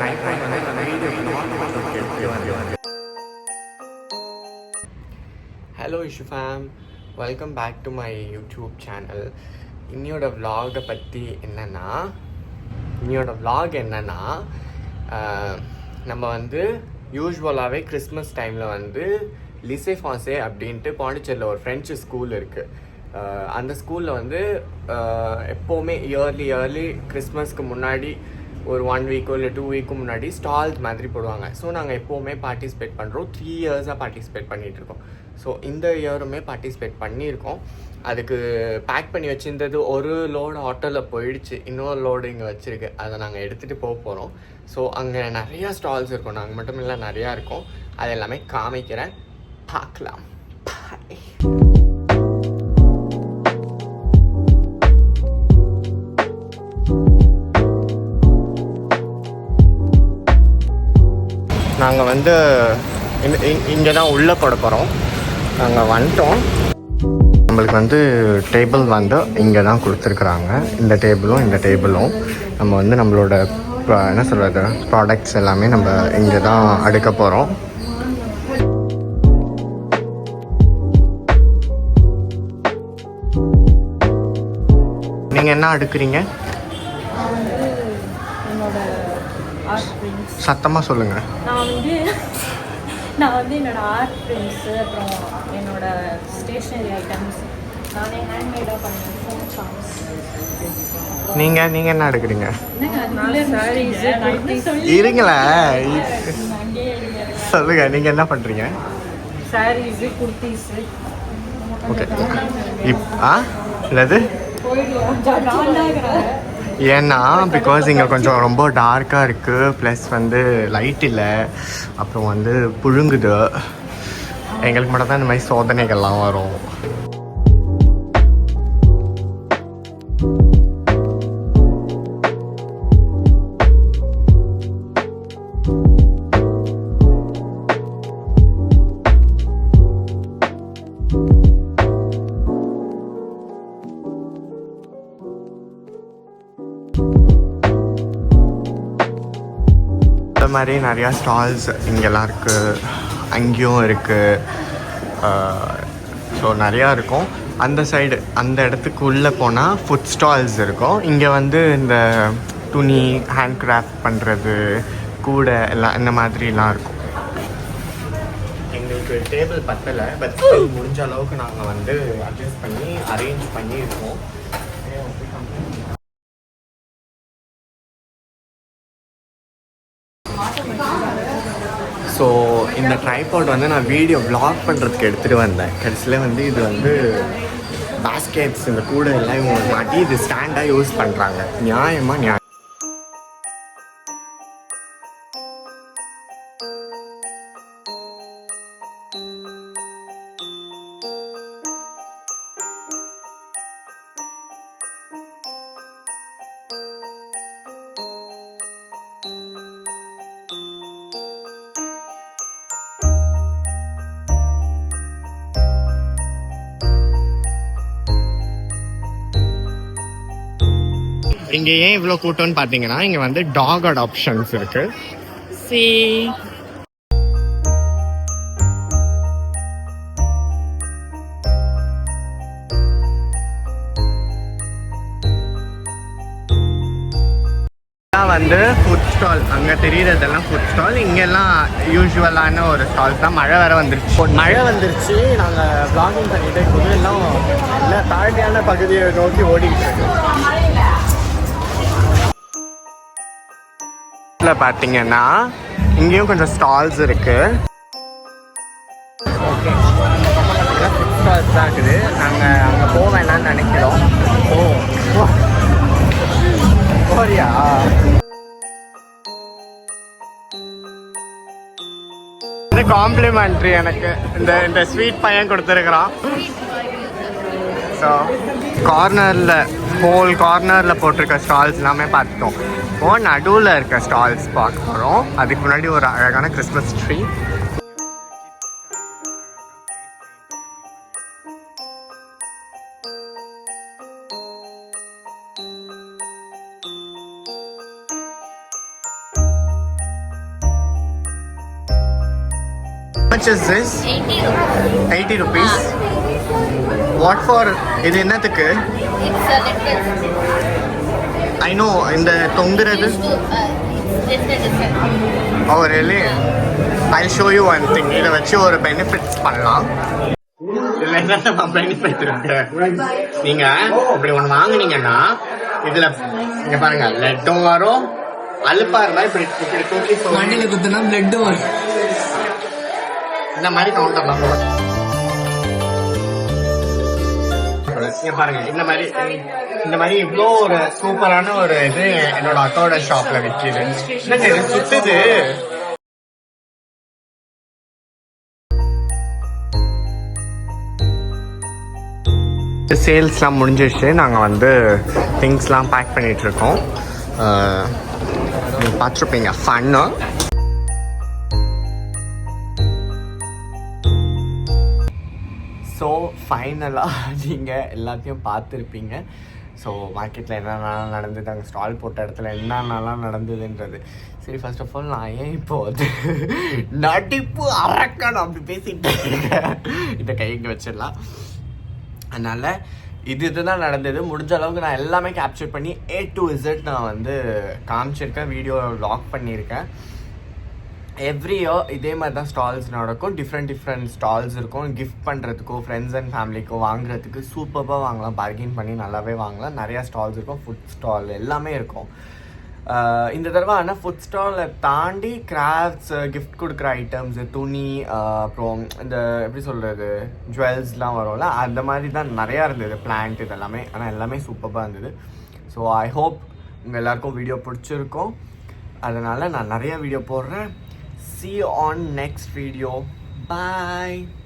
Tripod வந்து நான் video எடுத்து. Hello Ishu fam, welcome back to my YouTube channel. இன்னையோட விலாகை பற்றி என்னென்னா நம்ம வந்து யூஸ்வலாகவே கிறிஸ்மஸ் டைமில் வந்து லிசே ஃபாசே அப்படின்ட்டு பாண்டிச்சேரியில் ஒரு ஃப்ரெஞ்சு ஸ்கூல் இருக்குது. அந்த ஸ்கூலில் வந்து எப்போவுமே இயர்லி கிறிஸ்மஸ்க்கு முன்னாடி ஒரு 1 வீக்கோ இல்லை 2 வீக்கு முன்னாடி ஸ்டால்ஸ் மாதிரி போடுவாங்க. ஸோ நாங்கள் எப்போவுமே பார்ட்டிசிபேட் பண்ணுறோம். 3 இயர்ஸாக பார்ட்டிசிபேட் பண்ணிகிட்ருக்கோம். ஸோ இந்த இயருமே பார்ட்டிசிபேட் பண்ணியிருக்கோம். அதுக்கு பேக் பண்ணி வச்சுருந்தது ஒரு லோடு ஆட்டோவில் போயிடுச்சு, இன்னொரு லோடு இங்கே வச்சுருக்கு. அதை நாங்கள் எடுத்துகிட்டு போக போகிறோம். ஸோ அங்கே நிறையா ஸ்டால்ஸ் இருக்கும், நாங்கள் மட்டும் இல்லை நிறையா இருக்கும். அது எல்லாமே காமிக்கிறேன், பார்க்கலாம். நாங்கள் வந்து இங்கே தான் உள்ளே போட போகிறோம். நாங்கள் வந்துட்டோம். நம்மளுக்கு வந்து டேபிள் வந்து இங்கே தான் கொடுத்துருக்குறாங்க. இந்த டேபிளும் நம்ம வந்து நம்மளோட என்ன சொல்கிறது ப்ராடக்ட்ஸ் எல்லாமே நம்ம இங்கே தான் அடுக்க போகிறோம். நீங்கள் என்ன அடுக்குறீங்க? சத்தமாக சொல்லுங்கள். நான் வந்து என்னோட ஆர்ட் பிரிண்ட்ஸு, அப்புறம் என்னோட ஸ்டேஷ்னரி ஐட்டம்ஸ் நானே ஹேண்ட்மேடாக பண்ணேன். Phone songs. நீங்கள் என்ன எடுக்கிறீங்க? இருங்களே, சொல்லுங்க, நீங்கள் என்ன பண்ணுறீங்க? சாரீஸு, குர்த்திஸு. ஓகே, இல்லது ஏன்னா பிகாஸ் இங்கே கொஞ்சம் ரொம்ப டார்க்காக இருக்குது, ப்ளஸ் வந்து லைட் இல்லை, அப்புறம் வந்து புழுங்குது. எங்களுக்கு மட்டும் தான் இந்த மாதிரி சோதனைகள்லாம் வரும். இந்த மாதிரி நிறையா ஸ்டால்ஸ் இங்கெல்லாம் இருக்குது, அங்கேயும் இருக்குது. ஸோ நிறையா இருக்கும். அந்த சைடு அந்த இடத்துக்கு உள்ளே போனால் ஃபுட் ஸ்டால்ஸ் இருக்கும். இங்கே வந்து இந்த துணி, ஹேண்ட் கிராஃப்ட் பண்ணுறது, கூடை எல்லாம் இந்த மாதிரிலாம் இருக்கும். எங்களுக்கு டேபிள் பத்தலை, பட் முடிஞ்ச அளவுக்கு நாங்கள் வந்து அட்ஜஸ்ட் பண்ணி அரேஞ்ச் பண்ணியிருக்கோம். ஸோ இந்த ட்ரைபாட் வந்து நான் வீடியோ வ்ளாக் பண்ணுறதுக்கு எடுத்துகிட்டு வந்தேன். கடைசியில் வந்து இது வந்து பாஸ்கெட்ஸ், இந்த கூடை எல்லாம் இவங்க மாட்டி இது ஸ்டாண்டாக யூஸ் பண்ணுறாங்க. நியாயம். இங்கே ஏன் இவ்வளோ கூட்டம்னு பார்த்தீங்கன்னா, இங்கே வந்து டாக் அடாப்ஷன்ஸ் இருக்கு. வந்து ஃபுட் ஸ்டால், அங்கே தெரியுறதெல்லாம் ஃபுட் ஸ்டால். இங்கெல்லாம் யூஸ்வலான ஒரு ஸ்டால்ஸ் தான். மழை வந்துருச்சு. நாங்கள் வ்ளாகிங் பண்ணிட்டு இருக்கும்போது எல்லாம் இல்லை தாழ்மையான பகுதியை நோக்கி ஓடிக்கிட்டு இருக்கோம். பார்த்தீங்கன்னா இங்கேயும் கொஞ்சம் ஸ்டால்ஸ் இருக்கு. ஓகே, ஃபுட் ஸ்டால்ஸ் தான் இருக்குது. நாங்கள் அங்கே போக வேணாம்னு நினைக்கிறோம். போறியா? இந்த காம்ப்ளிமெண்ட்ரி எனக்கு இந்த ஸ்வீட் பையன் கொடுத்துருக்குறான். ஸோ ஹோல் கார்னரில் போட்டிருக்க ஸ்டால்ஸ் எல்லாமே பார்த்துட்டோம். இப்போ நடுவில் இருக்க ஸ்டால்ஸ் பார்க்க போகிறோம். அதுக்கு முன்னாடி ஒரு அழகான Christmas tree. Much is this 80 80 rupees. rupees. What for? இது என்னத்துக்கு? It's a necklace. I know இந்த தொங்குறது. Used to, it's different. Oh really? I show you one thing. இதை வச்சு ஒரு பெனிஃபிட்ஸ் பண்ணலாம். இதில் என்ன பெனிஃபிட் இருக்கு? நீங்க இப்படி ஒன்று வாங்குனீங்கன்னா இதுல இங்க பாருங்க லெட்டும் வரும், அலுப்பா இருந்தா இப்படி இப்படி தூக்கி மண்ணில குத்துனா பிளட் வரும். இந்த மாதிரி கவுண்டர்லாம் போடும். இங்க பாருங்க இந்த மாதிரி இவ்வளோ ஒரு சூப்பரான ஒரு இது என்னோட அக்காவோட ஷாப்ல விற்கிது. சுத்துது. சேல்ஸ்லாம் முடிஞ்சிடுச்சு. நாங்கள் வந்து திங்ஸ்லாம் பேக் பண்ணிகிட்ருக்கோம். நீங்கள் பார்த்துருப்பீங்க ஃபன்னு. ஸோ ஃபைனலாக நீங்கள் எல்லாத்தையும் பார்த்துருப்பீங்க. ஸோ மார்க்கெட்டில் என்னென்னலாம் நடந்தது, அங்கே ஸ்டால் போட்ட இடத்துல என்னென்னலாம் நடந்ததுன்றது. சரி, ஃபர்ஸ்ட் ஆஃப் ஆல் நான் ஏன் இப்போ வந்து நடிப்பு அரக்கணும் அப்படி பேசிட்டு இருக்கேன். இந்த கைக்கு வச்சிடலாம். அதனால் இதுதான் நடந்தது. முடிஞ்ச அளவுக்கு நான் எல்லாமே கேப்சர் பண்ணி A to Z நான் வந்து காமிச்சிருக்கேன், வீடியோ வ்ளாக் பண்ணியிருக்கேன். எவ்ரி இயர் இதே மாதிரி தான் ஸ்டால்ஸ் நடக்கும். டிஃப்ரெண்ட் ஸ்டால்ஸ் இருக்கும். கிஃப்ட் பண்ணுறதுக்கோ ஃப்ரெண்ட்ஸ் அண்ட் ஃபேமிலிக்கோ வாங்குறதுக்கு சூப்பராக வாங்கலாம். பார்கெயின் பண்ணி நல்லாவே வாங்கலாம். நிறையா ஸ்டால்ஸ் இருக்கும். ஃபுட் ஸ்டால் எல்லாமே இருக்கும். இந்த தடவை ஆனால் ஃபுட் ஸ்டாலை தாண்டி கிராஃப்ட்ஸ், கிஃப்ட் கொடுக்குற ஐட்டம்ஸ், துணி, அப்புறம் இந்த எப்படி சொல்கிறது ஜுவல்ஸ்லாம் வரும்ல, அந்த மாதிரி தான் நிறையா இருந்தது. பிளான்ட் இதெல்லாமே. ஆனால் எல்லாமே சூப்பராக இருந்தது. ஸோ ஐ ஹோப் உங்கள் எல்லாருக்கும் வீடியோ பிடிச்சிருக்கும். அதனால் நான் நிறையா வீடியோ போடுறேன். See you on next video. Bye.